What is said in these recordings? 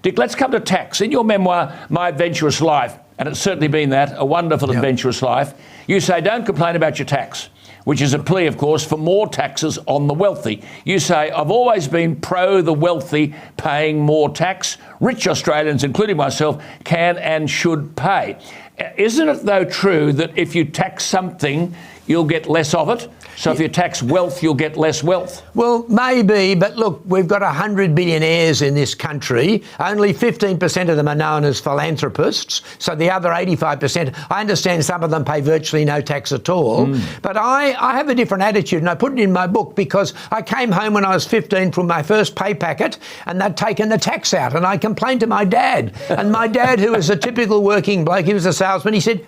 Dick, let's come to tax. In your memoir, My Adventurous Life, and it's certainly been that, a wonderful adventurous life, you say don't complain about your tax, which is a plea, of course, for more taxes on the wealthy. You say, I've always been pro the wealthy paying more tax. Rich Australians, including myself, can and should pay. Isn't it, though, true that if you tax something, you'll get less of it? So if you tax wealth, you'll get less wealth? Well, maybe, but look, we've got 100 billionaires in this country. Only 15% of them are known as philanthropists. So the other 85%, I understand some of them pay virtually no tax at all. But I have a different attitude, and I put it in my book because I came home when I was 15 from my first pay packet, and they'd taken the tax out, and I complained to my dad. And my dad, who was a typical working bloke, he was a salesman, he said,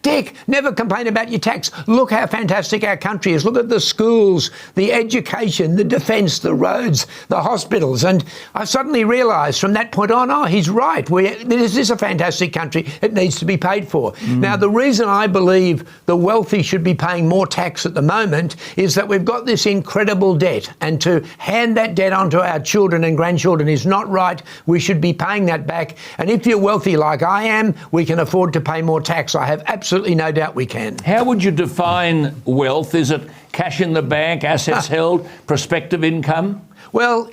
Dick, never complain about your tax. Look how fantastic our country is. Look at the schools, the education, the defence, the roads, the hospitals. And I suddenly realised from that point on, oh, he's right. This is a fantastic country. It needs to be paid for. Now, the reason I believe the wealthy should be paying more tax at the moment is that we've got this incredible debt. And to hand that debt onto our children and grandchildren is not right. We should be paying that back. And if you're wealthy like I am, we can afford to pay more tax. I have absolutely no doubt we can. How would you define wealth? Is it cash in the bank, assets held, prospective income? Well,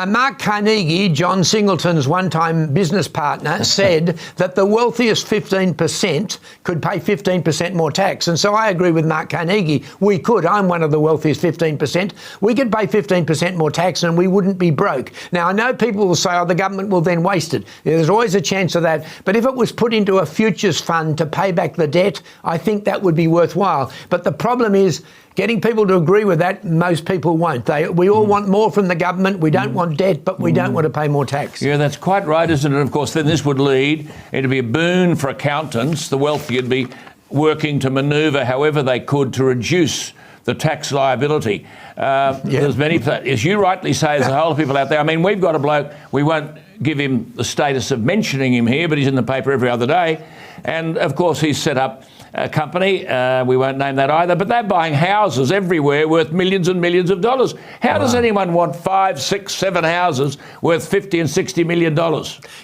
Mark Carnegie, John Singleton's one-time business partner, said that the wealthiest 15% could pay 15% more tax. And so I agree with Mark Carnegie. We could. I'm one of the wealthiest 15%. We could pay 15% more tax and we wouldn't be broke. Now, I know people will say, oh, the government will then waste it. There's always a chance of that. But if it was put into a futures fund to pay back the debt, I think that would be worthwhile. But the problem is, getting people to agree with that, most people won't. We all want more from the government. We don't want debt, but we don't want to pay more tax. Yeah, that's quite right, isn't it? Of course, then this would lead, it'd be a boon for accountants. The wealthy would be working to manoeuvre however they could to reduce the tax liability. There's many, as you rightly say, there's a whole lot of people out there. I mean, we've got a bloke, we won't give him the status of mentioning him here, but he's in the paper every other day. And, of course, he's set up a company, we won't name that either, but they're buying houses everywhere worth millions and millions of dollars. How does anyone want 5, 6, 7 houses worth $50 and $60 million?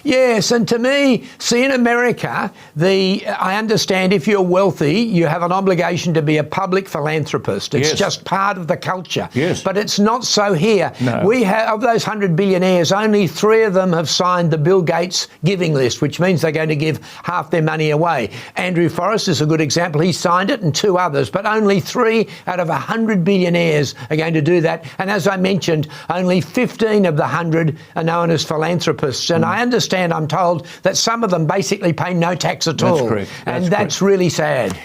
Yes, and to me, see, in America, I understand if you're wealthy, you have an obligation to be a public philanthropist. It's just part of the culture. Yes. But it's not so here. No. We have, of those 100 billionaires, only 3 of them have signed the Bill Gates giving list, which means they're going to give half their money away. Andrew Forrest is a good example. He signed it, and 2 others, but only 3 out of 100 billionaires are going to do that. And as I mentioned, only 15 of the 100 are known as philanthropists. And I understand, I'm told, that some of them basically pay no tax at all. Correct. And that's really sad.